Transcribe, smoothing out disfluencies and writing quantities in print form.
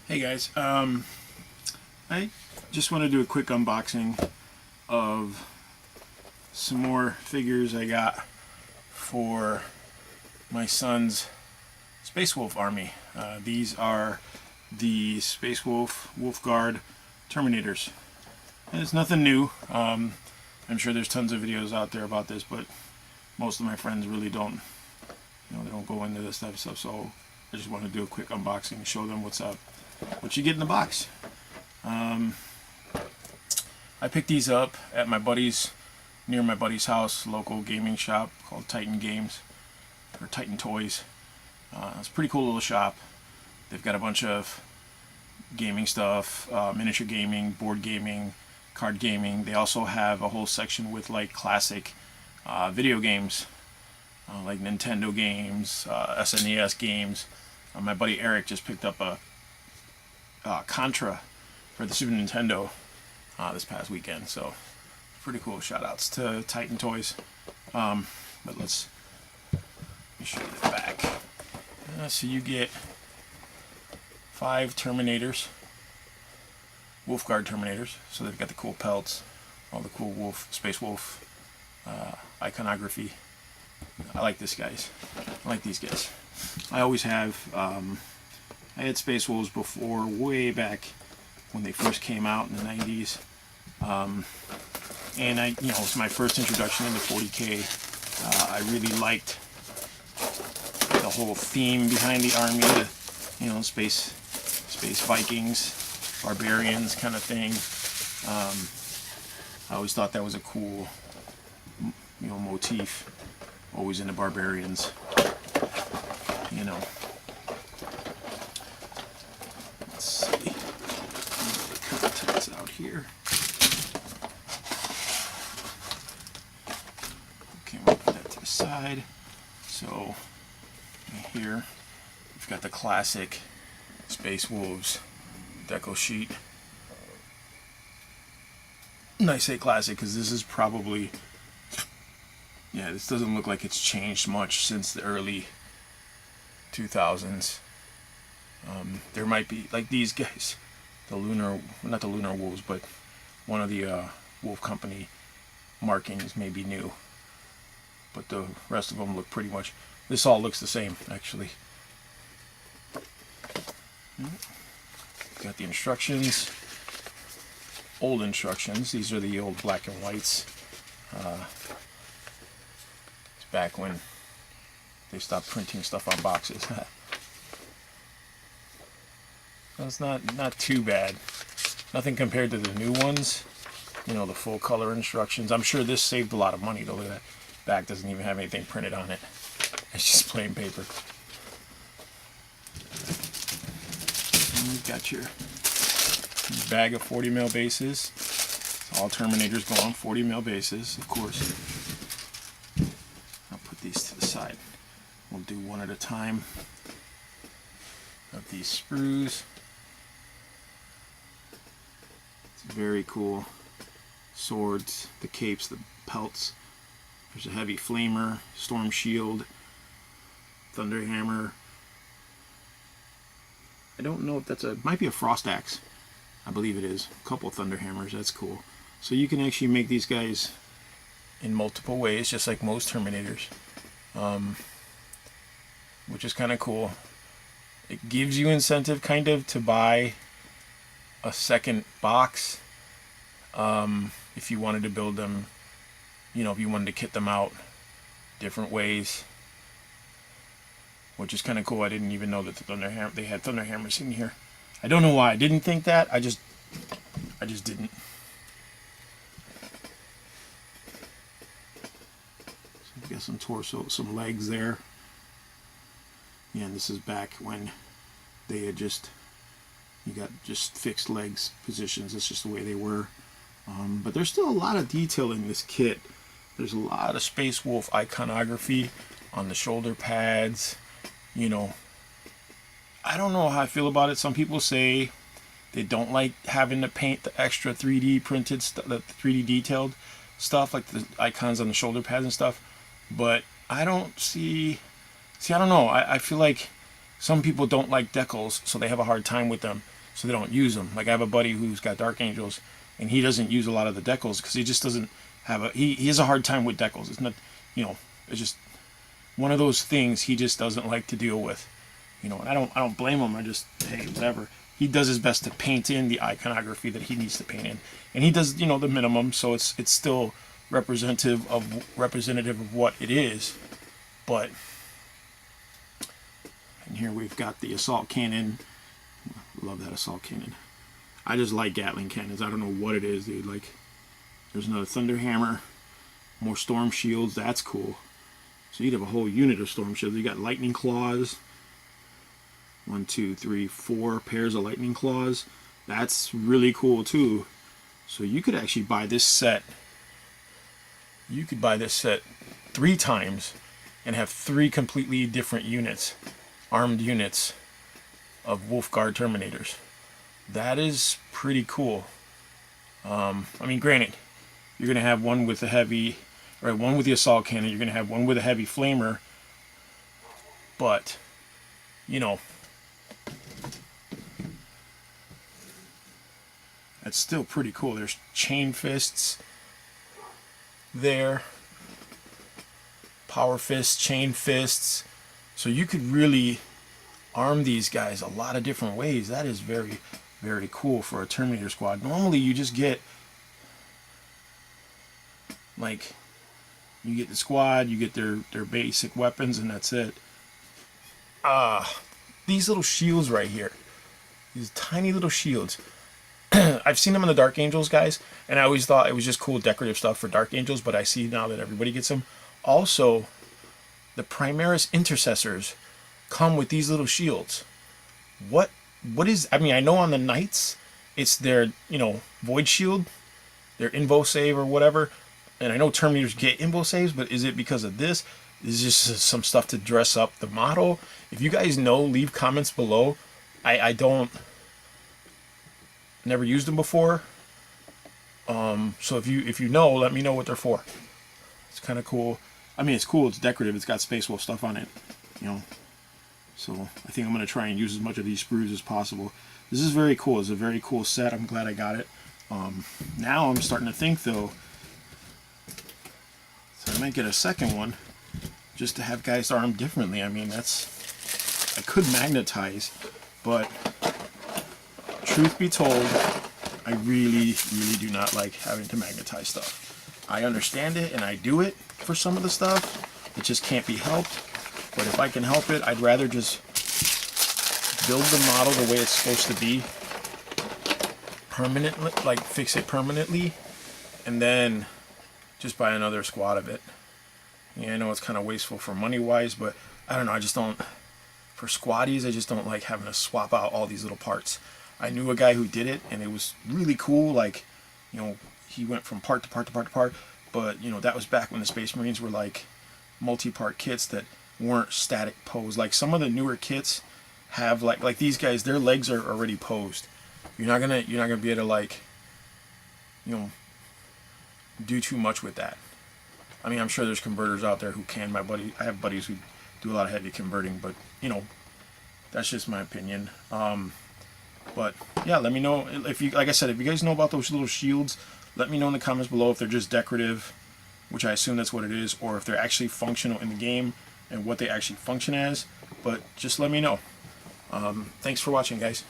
Hey guys, I just want to do a quick unboxing of some more figures I got for my son's Space Wolf army. These are the Space Wolf Guard Terminators. And it's nothing new. I'm sure there's tons of videos out there about this, but most of my friends really don't, they don't go into this type of stuff. So I just want to do a quick unboxing and show them what you get in the box. I picked these up at near my buddy's house, local gaming shop called Titan Games, or Titan Toys. It's a pretty cool little shop. They've got a bunch of gaming stuff, miniature gaming, board gaming, card gaming. They also have a whole section with like classic video games, like Nintendo games, SNES games. My buddy Eric just picked up a Contra for the Super Nintendo this past weekend, so pretty cool. Shout outs to Titan Toys. But let me show you the back. So you get 5 Terminators, Wolfguard Terminators. So they've got the cool pelts, all the cool Space Wolf iconography. I like this guys. I like these guys. I always have. I had Space Wolves before, way back when they first came out in the 90s. And it was my first introduction into 40K. I really liked the whole theme behind the army, the space Vikings, barbarians kind of thing. I always thought that was a cool, motif. Always into barbarians, Let's see. The contents out here. Okay, we'll put that to the side. So here we've got the classic Space Wolves deco sheet. And I say classic because this is probably, this doesn't look like it's changed much since the early 2000s. There might be, like these guys, not the Lunar Wolves, but one of the Wolf Company markings may be new. But the rest of them look pretty much, this all looks the same, actually. Got the instructions, old instructions. These are the old black and whites. It's back when they stopped printing stuff on boxes. That's not too bad. Nothing compared to the new ones. The full color instructions. I'm sure this saved a lot of money though. Look at that. Back doesn't even have anything printed on it. It's just plain paper. And you've got your bag of 40 mil bases. All Terminators go on 40 mil bases, of course. I'll put these to the side. We'll do one at a time. Of these sprues. It's very cool. Swords, the capes, the pelts. There's a heavy flamer, storm shield, thunder hammer. I don't know if that's might be a frost axe. I believe it is. A couple thunder hammers, that's cool. So you can actually make these guys in multiple ways, just like most Terminators, which is kind of cool. It gives you incentive kind of to buy a second box if you wanted to build them, if you wanted to kit them out different ways, which is kind of cool. I didn't even know that they had thunder hammers in here. I don't know why I didn't think that. I just didn't. So we got some torso, some legs there. Yeah, and this is back when they had you got just fixed legs positions. That's just the way they were. But there's still a lot of detail in this kit. There's a lot of Space Wolf iconography on the shoulder pads. I don't know how I feel about it. Some people say they don't like having to paint the extra 3D printed stuff, the 3D detailed stuff, like the icons on the shoulder pads and stuff. But I don't see. I don't know. I feel like some people don't like decals, so they have a hard time with them. so they don't use them. Like I have a buddy who's got Dark Angels, and he doesn't use a lot of the decals because he just doesn't have a he has a hard time with decals. It's not, you know, it's just one of those things he just doesn't like to deal with, you know. And I don't blame him. I just, hey, whatever. He does his best to paint in the iconography that he needs to paint in, and he does, you know, the minimum, so it's still representative of what it is. But and here we've got the assault cannon. Love that assault cannon. I just like Gatling cannons. I don't know what it is, dude. Like, there's another thunder hammer, more storm shields. That's cool. So you'd have a whole unit of storm shields. You got lightning claws. 1, 2, 3, 4 pairs of lightning claws. That's really cool too. So you could actually buy this set. You could buy this set 3 times and have 3 completely different units, armed units of Wolfguard Terminators. That is pretty cool. I mean, granted, you're gonna have one with the heavy, right? One with the assault cannon. You're gonna have one with a heavy flamer. But, you know, that's still pretty cool. There's chain fists there, power fists, chain fists. So you could really arm these guys a lot of different ways. That is very, very cool for a Terminator squad. Normally you just get, like, you get the squad, you get their basic weapons, and that's it. These little shields right here, these tiny little shields. I've seen them in the Dark Angels, guys, and I always thought it was just cool decorative stuff for Dark Angels, but I see now that everybody gets them. Also, the Primaris Intercessors come with these little shields. What is, I mean, I know on the Knights, it's their, you know, Void Shield, their Invo Save or whatever, and I know Terminators get Invo Saves, but is it because of this? Is this just some stuff to dress up the model? If you guys know, leave comments below. I don't, never used them before, so if you know, let me know what they're for. It's kind of cool. I mean, it's cool, it's decorative, it's got Space Wolf stuff on it, you know. So I think I'm going to try and use as much of these sprues as possible. This is very cool. It's a very cool set. I'm glad I got it. Now I'm starting to think, though, so I might get a second one just to have guys armed differently. I mean, I could magnetize, but truth be told, I really, really do not like having to magnetize stuff. I understand it and I do it for some of the stuff. It just can't be helped. But if I can help it, I'd rather just build the model the way it's supposed to be, permanently, like fix it permanently, and then just buy another squad of it. Yeah, I know it's kind of wasteful for money-wise, but I don't know, I just don't, for squaddies, I just don't like having to swap out all these little parts. I knew a guy who did it, and it was really cool. Like, you know, he went from part to part to part to part, but, you know, that was back when the Space Marines were like multi-part kits that weren't static posed. Like some of the newer kits have like these guys, their legs are already posed. You're not gonna be able to, like, you know, do too much with that. I mean, I'm sure there's converters out there who can. I have buddies who do a lot of heavy converting, but, you know, that's just my opinion. But yeah, let me know if you, like I said, if you guys know about those little shields, let me know in the comments below if they're just decorative, which I assume that's what it is, or if they're actually functional in the game and what they actually function as. But just let me know. Thanks for watching, guys.